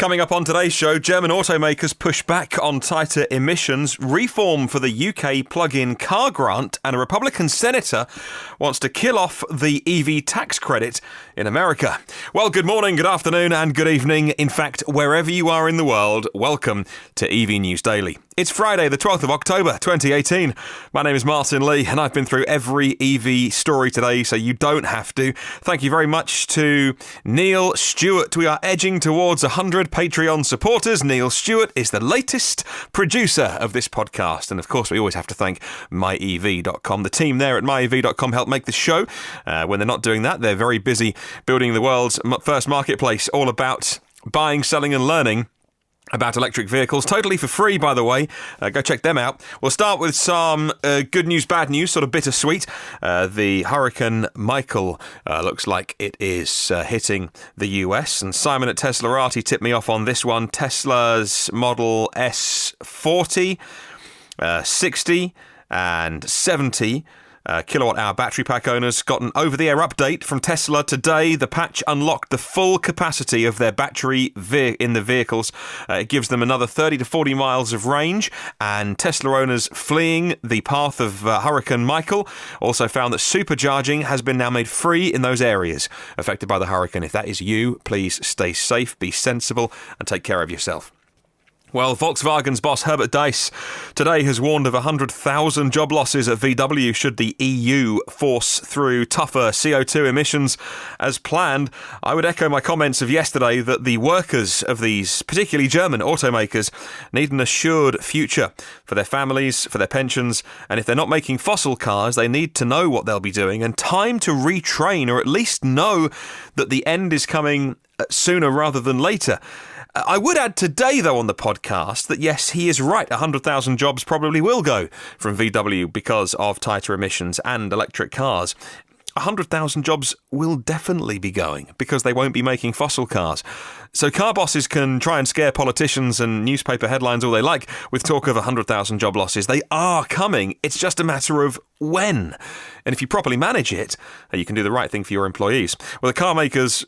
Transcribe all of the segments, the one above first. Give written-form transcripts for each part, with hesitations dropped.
Coming up on today's show, German automakers push back on tighter emissions, reform for the UK plug-in car grant, and a Republican senator wants to kill off the EV tax credit in America. Well, good morning, good afternoon, and good evening. In fact, wherever you are in the world, welcome to EV News Daily. It's Friday, the 12th of October, 2018. My name is Martyn Lee, and I've been through every EV story today, so you don't have to. Thank you very much to Neil Stewart. We are edging towards 100 Patreon supporters. Neil Stewart is the latest producer of this podcast. And of course, we always have to thank myev.com. The team there at myev.com help make the show. When they're not doing that, they're very busy building the world's first marketplace, all about buying, selling and learning about electric vehicles, totally for free, by the way. Go check them out. We'll start with some good news, bad news, sort of bittersweet. The Hurricane Michael looks like it is hitting the US, and Simon at Teslarati tipped me off on this one. Tesla's Model S40, 60 and 70 kilowatt-hour battery pack owners got an over-the-air update from Tesla today. The patch unlocked the full capacity of their battery in the vehicles. It gives them another 30 to 40 miles of range, and Tesla owners fleeing the path of Hurricane Michael also found that Supercharging has been now made free in those areas affected by the hurricane. If that is you, please stay safe, be sensible, and take care of yourself. Well, Volkswagen's boss Herbert Diess today has warned of 100,000 job losses at VW should the EU force through tougher CO2 emissions as planned. I would echo my comments of yesterday that the workers of these, particularly German automakers, need an assured future for their families, for their pensions, and if they're not making fossil cars, they need to know what they'll be doing and time to retrain, or at least know that the end is coming sooner rather than later. I would add today, though, on the podcast that, yes, he is right. 100,000 jobs probably will go from VW because of tighter emissions and electric cars. 100,000 jobs will definitely be going because they won't be making fossil cars. So car bosses can try and scare politicians and newspaper headlines all they like with talk of 100,000 job losses. They are coming. It's just a matter of when. And if you properly manage it, you can do the right thing for your employees. Well, the car makers,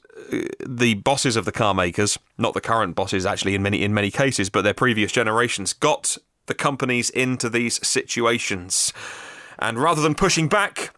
the bosses of the car makers, not the current bosses actually in many cases, but their previous generations, got the companies into these situations. And rather than pushing back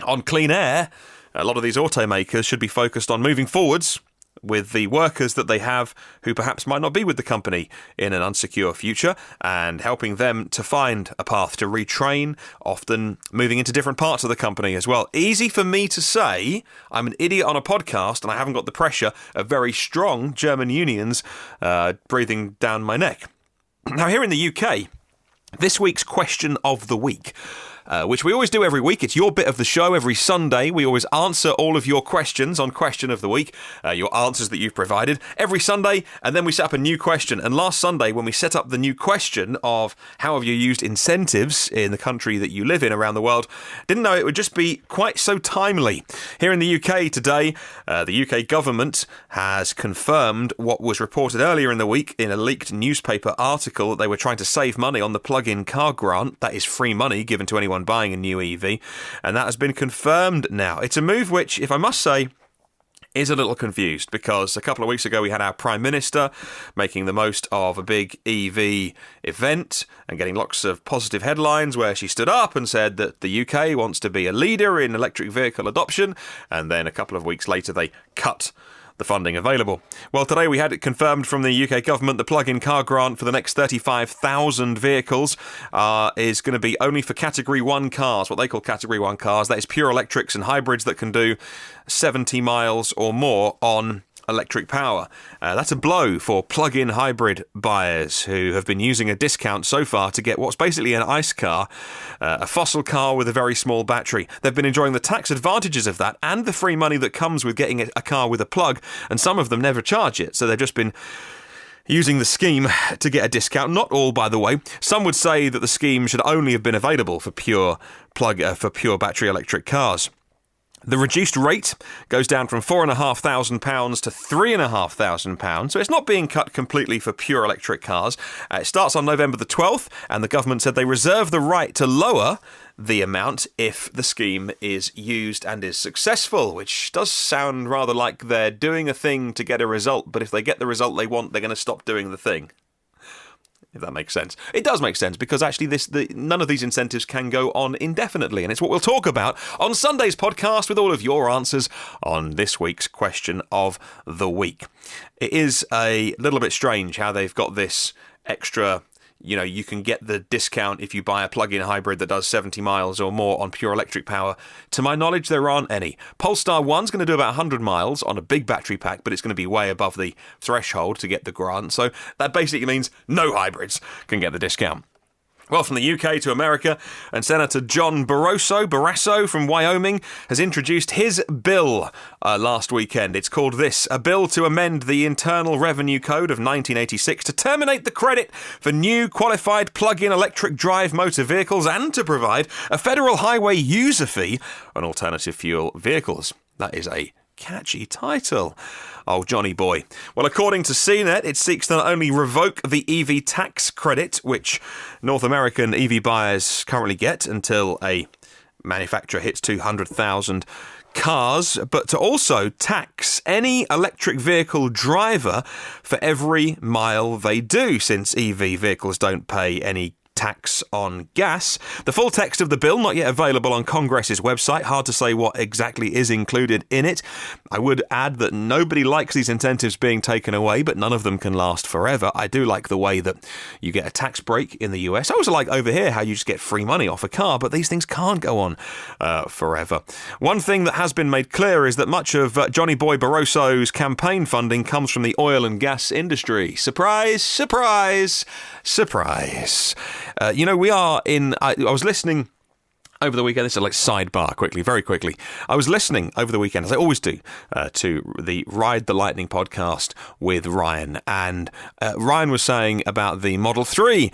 on clean air, a lot of these automakers should be focused on moving forwards with the workers that they have who perhaps might not be with the company in an unsecure future, and helping them to find a path to retrain, often moving into different parts of the company as well. Easy for me to say, I'm an idiot on a podcast and I haven't got the pressure of very strong German unions breathing down my neck. Now, here in the UK, this week's question of the week, which we always do every week. It's your bit of the show every Sunday. We always answer all of your questions on Question of the Week, your answers that you've provided every Sunday, and then we set up a new question. And last Sunday, when we set up the new question of how have you used incentives in the country that you live in around the world, didn't know it would just be quite so timely. Here in the UK today, the UK government has confirmed what was reported earlier in the week in a leaked newspaper article, that they were trying to save money on the plug-in car grant. That is free money given to anyone buying a new EV, and that has been confirmed now. It's a move which, if I must say, is a little confused, because a couple of weeks ago we had our Prime Minister making the most of a big EV event and getting lots of positive headlines where she stood up and said that the UK wants to be a leader in electric vehicle adoption, and then a couple of weeks later they cut the funding available. Well, today we had it confirmed from the UK government the plug-in car grant for the next 35,000 vehicles is going to be only for Category 1 cars, what they call Category 1 cars. That is pure electrics and hybrids that can do 70 miles or more on electric power. That's a blow for plug-in hybrid buyers who have been using a discount so far to get what's basically an ICE car, a fossil car with a very small battery. They've been enjoying the tax advantages of that and the free money that comes with getting a car with a plug, and some of them never charge it, so they've just been using the scheme to get a discount. Not all, by the way. Some would say that the scheme should only have been available for pure battery electric cars. The reduced rate goes down from £4,500 to £3,500, so it's not being cut completely for pure electric cars. It starts on November the 12th, and the government said they reserve the right to lower the amount if the scheme is used and is successful, which does sound rather like they're doing a thing to get a result, but if they get the result they want, they're going to stop doing the thing. If that makes sense. It does make sense, because actually none of these incentives can go on indefinitely, and it's what we'll talk about on Sunday's podcast with all of your answers on this week's question of the week. It is a little bit strange how they've got this extra, you can get the discount if you buy a plug-in hybrid that does 70 miles or more on pure electric power. To my knowledge, there aren't any. Polestar 1's going to do about 100 miles on a big battery pack, but it's going to be way above the threshold to get the grant. So that basically means no hybrids can get the discount. Well, from the UK to America, and Senator John Barrasso from Wyoming has introduced his bill last weekend. It's called this: a bill to amend the Internal Revenue Code of 1986 to terminate the credit for new qualified plug-in electric drive motor vehicles and to provide a federal highway user fee on alternative fuel vehicles. That is a catchy title. Oh, Johnny boy. Well, according to CNET, it seeks to not only revoke the EV tax credit, which North American EV buyers currently get until a manufacturer hits 200,000 cars, but to also tax any electric vehicle driver for every mile they do, since EV vehicles don't pay any tax on gas. The full text of the bill not yet available on Congress's website. Hard to say what exactly is included in it. I would add that nobody likes these incentives being taken away, but none of them can last forever. I do like the way that you get a tax break in the US. I also like over here how you just get free money off a car, but these things can't go on forever. One thing that has been made clear is that much of Johnny Boy Barrosso's campaign funding comes from the oil and gas industry. Surprise, surprise, surprise. We are in... I was listening over the weekend. This is like sidebar quickly, very quickly. I was listening over the weekend, as I always do, to the Ride the Lightning podcast with Ryan. And Ryan was saying about the Model 3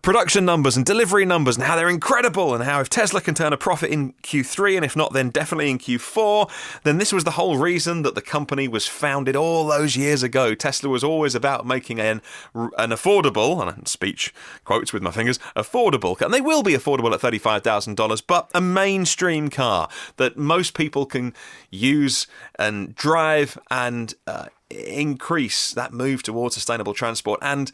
production numbers and delivery numbers and how they're incredible, and how if Tesla can turn a profit in Q3, and if not, then definitely in Q4, then this was the whole reason that the company was founded all those years ago. Tesla was always about making an affordable, and speech quotes with my fingers, affordable, and they will be affordable at $35,000, but a mainstream car that most people can use and drive and increase that move towards sustainable transport. And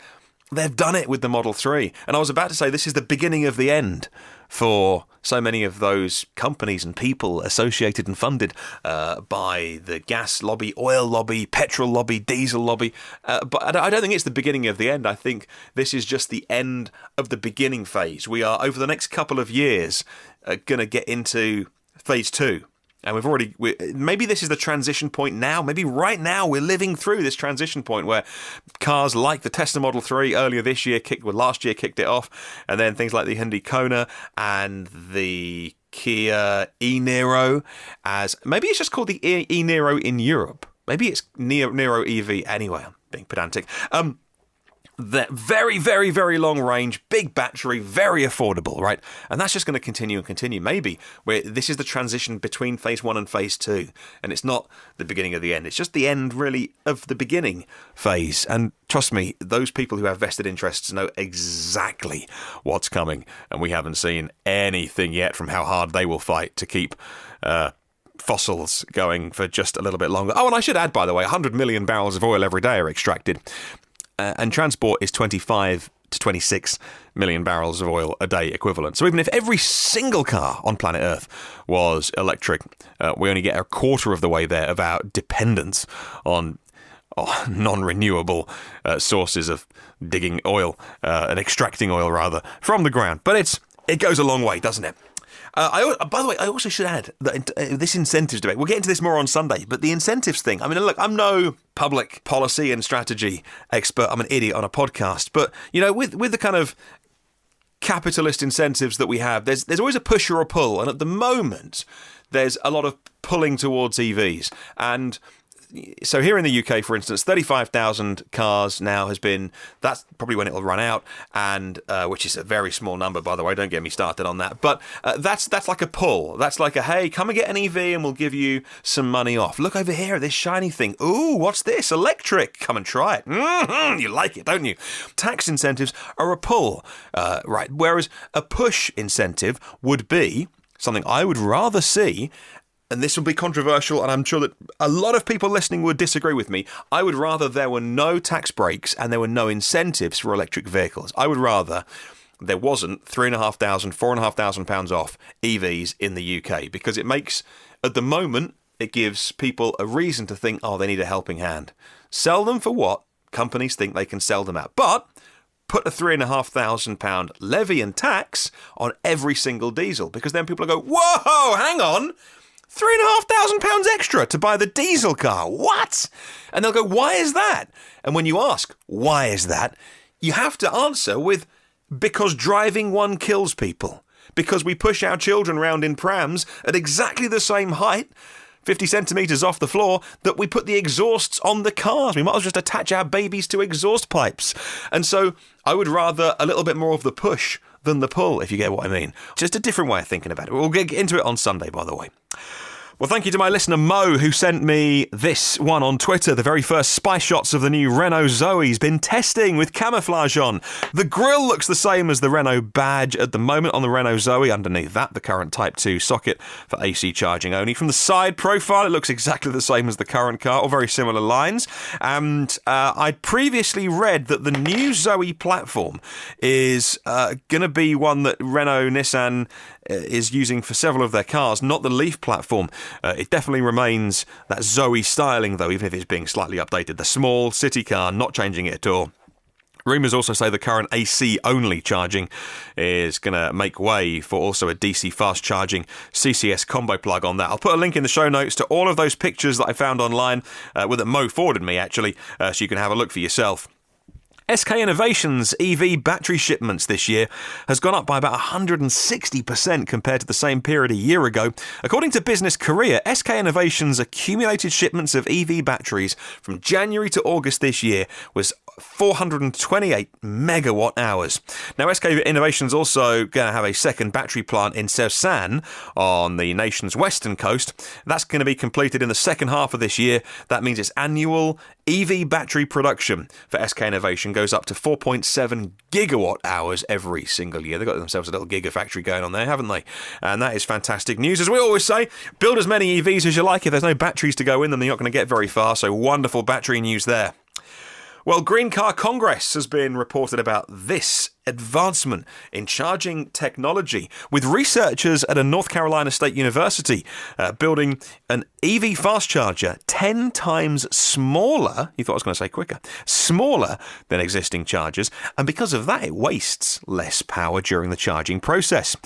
they've done it with the Model 3. And I was about to say this is the beginning of the end for so many of those companies and people associated and funded by the gas lobby, oil lobby, petrol lobby, diesel lobby. But I don't think it's the beginning of the end. I think this is just the end of the beginning phase. We are, over the next couple of years, going to get into phase 2. And maybe this is the transition point now. Maybe right now we're living through this transition point where cars like the Tesla Model 3 last year kicked it off. And then things like the Hyundai Kona and the Kia e-Niro, maybe it's just called the e-Niro in Europe. Maybe it's Niro EV anyway. I'm being pedantic. That very, very, very long range, big battery, very affordable, right? And that's just going to continue and continue. Maybe this is the transition between phase 1 and phase 2, and it's not the beginning of the end. It's just the end, really, of the beginning phase. And trust me, those people who have vested interests know exactly what's coming, and we haven't seen anything yet from how hard they will fight to keep fossils going for just a little bit longer. Oh, and I should add, by the way, 100 million barrels of oil every day are extracted. And transport is 25 to 26 million barrels of oil a day equivalent. So even if every single car on planet Earth was electric, we only get a quarter of the way there of our dependence on non-renewable sources of digging oil and extracting oil, rather, from the ground. But it goes a long way, doesn't it? By the way, I also should add that this incentives debate, we'll get into this more on Sunday, but the incentives thing, I mean, look, I'm no public policy and strategy expert. I'm an idiot on a podcast. But, with the kind of capitalist incentives that we have, there's always a push or a pull. And at the moment, there's a lot of pulling towards EVs. And so here in the UK, for instance, 35,000 cars now has been, that's probably when it'll run out, and which is a very small number, by the way, don't get me started on that. But that's like a pull. That's like a, hey, come and get an EV and we'll give you some money off. Look over here at this shiny thing. Ooh, what's this? Electric. Come and try it. Mm-hmm. You like it, don't you? Tax incentives are a pull, right? Whereas a push incentive would be something I would rather see, and this will be controversial, and I'm sure that a lot of people listening would disagree with me. I would rather there were no tax breaks and there were no incentives for electric vehicles. I would rather there wasn't £3,500, £4,500 off EVs in the UK, because it makes, at the moment, it gives people a reason to think, oh, they need a helping hand. Sell them for what companies think they can sell them at. But put a £3,500 levy and tax on every single diesel, because then people will go, whoa, hang on, £3,500 extra to buy the diesel car. What? And they'll go, why is that? And when you ask, why is that? You have to answer with, because driving one kills people. Because we push our children around in prams at exactly the same height, 50 centimetres off the floor, that we put the exhausts on the cars. We might as well just attach our babies to exhaust pipes. And so I would rather a little bit more of the push than the pull, if you get what I mean. Just a different way of thinking about it. We'll get into it on Sunday, by the way. Well, thank you to my listener Mo, who sent me this one on Twitter. The very first spy shots of the new Renault Zoe's been testing with camouflage on. The grille looks the same as the Renault badge at the moment on the Renault Zoe. Underneath that, the current Type 2 socket for AC charging only. From the side profile, it looks exactly the same as the current car, or very similar lines. And I'd previously read that the new Zoe platform is going to be one that Renault Nissan is using for several of their cars, not the Leaf platform. It definitely remains that Zoe styling, though, even if it's being slightly updated. The small city car, not changing it at all. Rumours also say the current AC-only charging is going to make way for also a DC fast-charging CCS combo plug on that. I'll put a link in the show notes to all of those pictures that I found online, that Mo forwarded me, actually, so you can have a look for yourself. SK Innovation's EV battery shipments this year has gone up by about 160% compared to the same period a year ago. According to Business Korea, SK Innovation's accumulated shipments of EV batteries from January to August this year was 428 megawatt hours. Now, SK Innovation's also going to have a second battery plant in Seosan on the nation's western coast. That's going to be completed in the second half of this year. That means its annual EV battery production for SK Innovation goes up to 4.7 gigawatt hours every single year. They've got themselves a little gigafactory going on there, haven't they? And that is fantastic news. As we always say, build as many EVs as you like. If there's no batteries to go in them, then you're not going to get very far. So wonderful battery news there. Well, Green Car Congress has been reported about this advancement in charging technology, with researchers at a North Carolina State University building an EV fast charger 10 times smaller, you thought I was going to say quicker, smaller than existing chargers, and because of that it wastes less power during the charging process.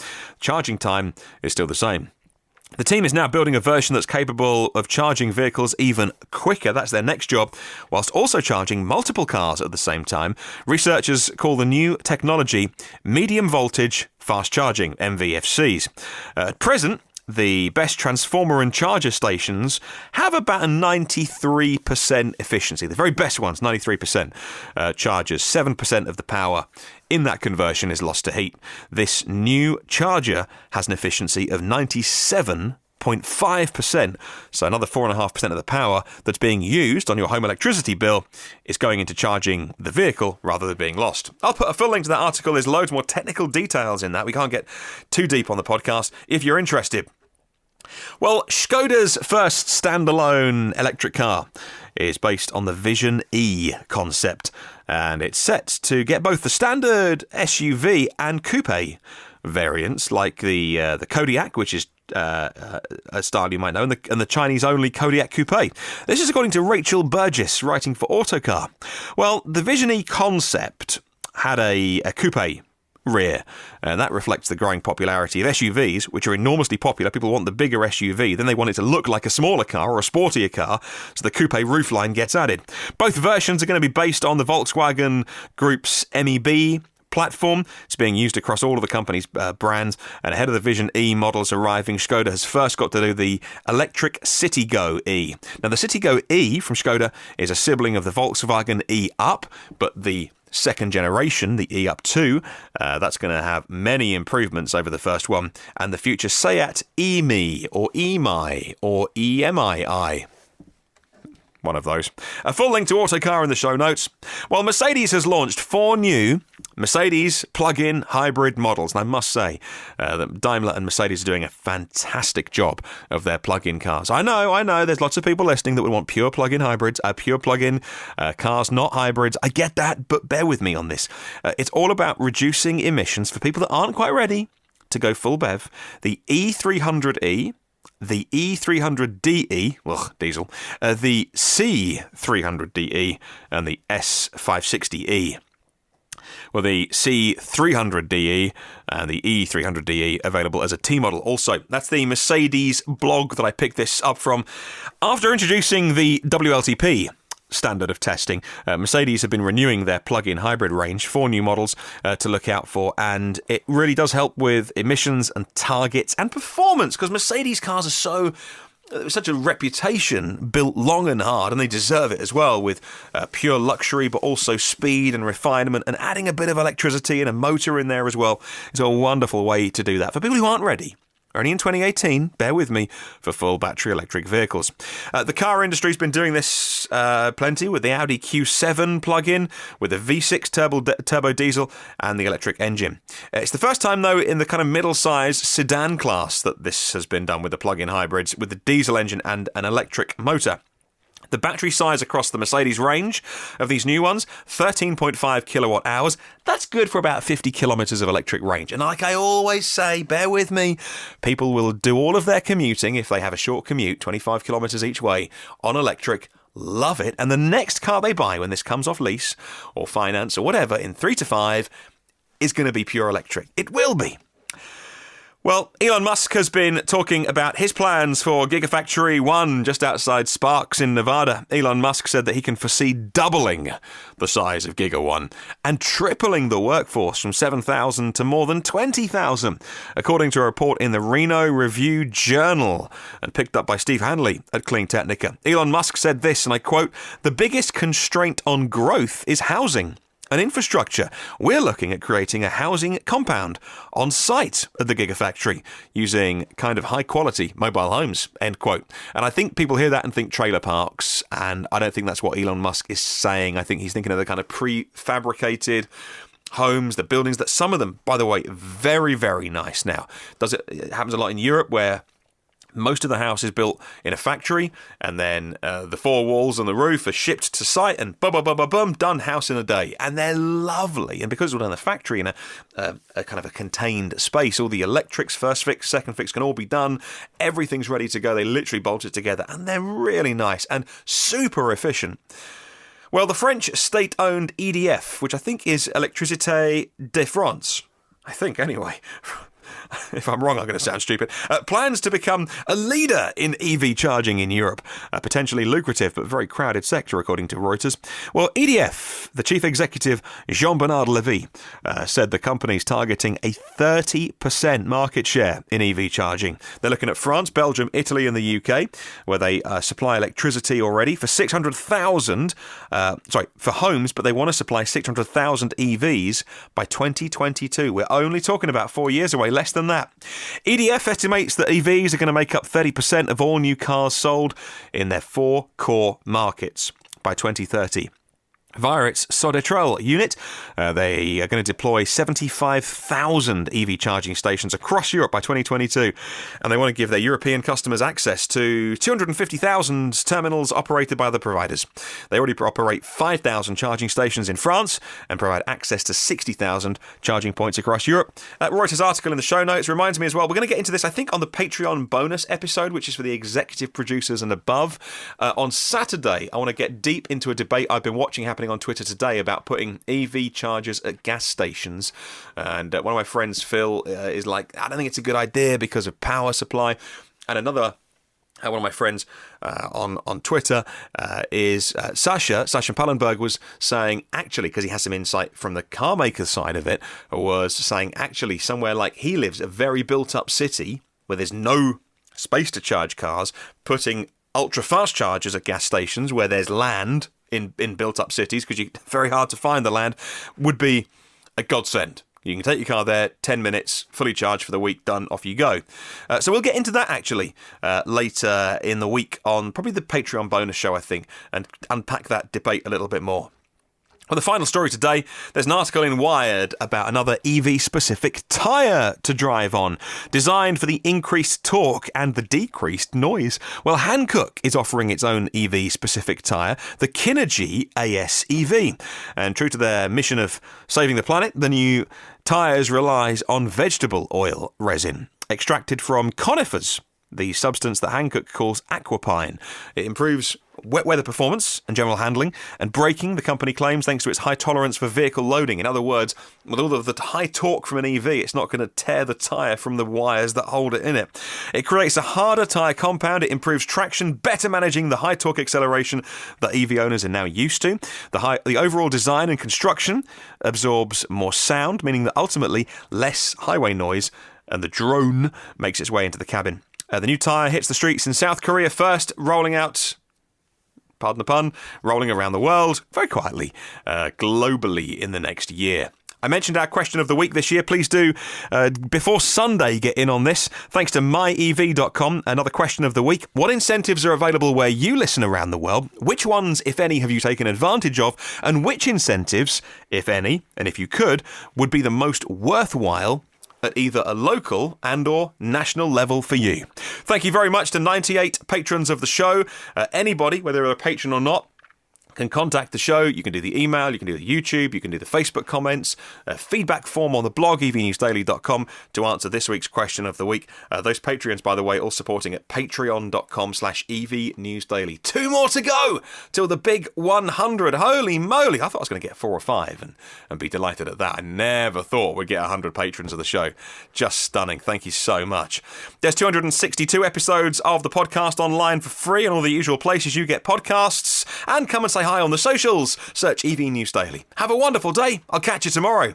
Charging time is still the same. The team is now building a version that's capable of charging vehicles even quicker. That's their next job, whilst also charging multiple cars at the same time. Researchers call the new technology medium voltage fast charging, MVFCs. At present, the best transformer and charger stations have about a 93% efficiency. The very best ones, 93% chargers. 7% of the power in that conversion is lost to heat. This new charger has an efficiency of 97.5%. So another 4.5% of the power that's being used on your home electricity bill is going into charging the vehicle rather than being lost. I'll put a full link to that article. There's loads more technical details in that. We can't get too deep on the podcast if you're interested. Well, Škoda's first standalone electric car is based on the Vision E concept, and it's set to get both the standard SUV and coupe variants, like the Kodiaq, which is a style you might know, and the Chinese-only Kodiaq Coupe. This is according to Rachel Burgess, writing for Autocar. Well, the Vision E concept had a coupe rear, and that reflects the growing popularity of SUVs, which are enormously popular. People want the bigger SUV, then they want it to look like a smaller car or a sportier car, so the coupe roofline gets added. Both versions are going to be based on the Volkswagen Group's MEB platform. It's being used across all of the company's brands, and ahead of the Vision E models arriving, Skoda has first got to do the electric Citigo E. Now, the Citigo E from Skoda is a sibling of the Volkswagen E-Up, but the second generation, the E-Up 2, that's going to have many improvements over the first one, and the future Seat E-Me or E-Mi or E-M-I-I. One of those. A full link to Autocar in the show notes. Well, Mercedes has launched 4 new Mercedes plug-in hybrid models. And I must say that Daimler and Mercedes are doing a fantastic job of their plug-in cars. I know, there's lots of people listening that would want pure plug-in hybrids, pure plug-in cars, not hybrids. I get that, but bear with me on this. It's all about reducing emissions for people that aren't quite ready to go full BEV. The E300e, the E300DE, diesel, the C300DE, and the S560E. Well, the C300DE and the E300DE available as a T model also. That's the Mercedes blog that I picked this up from. After introducing the WLTP standard of testing, Mercedes have been renewing their plug-in hybrid range, 4 new models to look out for, and it really does help with emissions and targets and performance, because Mercedes cars are such a reputation built long and hard, and they deserve it as well, with pure luxury but also speed and refinement, and adding a bit of electricity and a motor in there as well is a wonderful way to do that. For people who aren't ready, only in 2018, bear with me, for full battery electric vehicles. The car industry's been doing this plenty with the Audi Q7 plug-in, with the V6 turbo diesel and the electric engine. It's the first time, though, in the kind of middle-sized sedan class that this has been done with the plug-in hybrids, with the diesel engine and an electric motor. The battery size across the Mercedes range of these new ones, 13.5 kilowatt hours. That's good for about 50 kilometres of electric range. And like I always say, bear with me, people will do all of their commuting, if they have a short commute, 25 kilometres each way, on electric. Love it. And the next car they buy when this comes off lease or finance or whatever in 3 to 5 is going to be pure electric. It will be. Well, Elon Musk has been talking about his plans for Gigafactory 1 just outside Sparks in Nevada. Elon Musk said that he can foresee doubling the size of Giga 1 and tripling the workforce from 7,000 to more than 20,000, according to a report in the Reno Review Journal and picked up by Steve Hanley at Clean Technica. Elon Musk said this, and I quote, "The biggest constraint on growth is housing and infrastructure. We're looking at creating a housing compound on site at the Gigafactory using kind of high-quality mobile homes," end quote. And I think people hear that and think trailer parks, and I don't think that's what Elon Musk is saying. I think he's thinking of the kind of prefabricated homes, the buildings that some of them, by the way, very, very nice now. It happens a lot in Europe where most of the house is built in a factory, and then the 4 walls and the roof are shipped to site, and boom, done, house in a day. And they're lovely. And because we're done in a factory in a kind of a contained space, all the electrics, first fix, second fix, can all be done. Everything's ready to go. They literally bolt it together, and they're really nice and super efficient. Well, the French state-owned EDF, which I think is Électricité de France, I think anyway, if I'm wrong, I'm going to sound stupid, plans to become a leader in EV charging in Europe. A potentially lucrative but very crowded sector, according to Reuters. Well, EDF, the chief executive, Jean-Bernard Lévy, said the company's targeting a 30% market share in EV charging. They're looking at France, Belgium, Italy and the UK, where they supply electricity already for 600,000, for homes, but they want to supply 600,000 EVs by 2022. We're only talking about 4 years away, less than that. EDF estimates that EVs are going to make up 30% of all new cars sold in their 4 core markets by 2030. Via its Sodetrel unit, they are going to deploy 75,000 EV charging stations across Europe by 2022, and they want to give their European customers access to 250,000 terminals operated by the providers. They already operate 5,000 charging stations in France and provide access to 60,000 charging points across Europe. Reuters article in the show notes reminds me as well, we're going to get into this, I think, on the Patreon bonus episode, which is for the executive producers and above. On Saturday, I want to get deep into a debate I've been watching happening on Twitter today about putting EV chargers at gas stations, and one of my friends, Phil, is like, I don't think it's a good idea because of power supply, and another One of my friends on Twitter is Sasha Pallenberg, was saying, actually, because he has some insight from the car maker side of it, was saying actually somewhere like he lives, a very built-up city where there's no space to charge cars, putting ultra-fast chargers at gas stations where there's land in built-up cities, because it's very hard to find the land, would be a godsend. You can take your car there, 10 minutes, fully charged for the week, done, off you go. So we'll get into that, actually, later in the week on probably the Patreon bonus show, I think, and unpack that debate a little bit more. Well, the final story today, there's an article in Wired about another EV-specific tyre to drive on, designed for the increased torque and the decreased noise. Well, Hankook is offering its own EV-specific tyre, the Kinergy AS EV. And true to their mission of saving the planet, the new tyres relies on vegetable oil resin, extracted from conifers, the substance that Hankook calls aquapine. It improves wet weather performance and general handling and braking, the company claims, thanks to its high tolerance for vehicle loading. In other words, with all of the high torque from an EV, it's not going to tear the tyre from the wires that hold it in it. It creates a harder tyre compound. It improves traction, better managing the high torque acceleration that EV owners are now used to. The overall design and construction absorbs more sound, meaning that ultimately less highway noise, and the drone makes its way into the cabin. The new tyre hits the streets in South Korea first, rolling out, pardon the pun, rolling around the world, very quietly, globally in the next year. I mentioned our question of the week this year. Please do, before Sunday, get in on this. Thanks to myev.com, another question of the week. What incentives are available where you listen around the world? Which ones, if any, have you taken advantage of? And which incentives, if any, and if you could, would be the most worthwhile at either a local and or national level for you? Thank you very much to 98 patrons of the show. Anybody, whether they're a patron or not, can contact the show. You can do the email, you can do the YouTube, you can do the Facebook comments, feedback form on the blog, evnewsdaily.com, to answer this week's question of the week. Those Patreons, by the way, all supporting at patreon.com/evnewsdaily. 2 more to go till the big 100. Holy moly. I thought I was going to get 4 or 5 and be delighted at that. I never thought we'd get 100 patrons of the show. Just stunning. Thank you so much. There's 262 episodes of the podcast online for free in all the usual places you get podcasts. And come and say hi on the socials. Search EV News Daily. Have a wonderful day. I'll catch you tomorrow.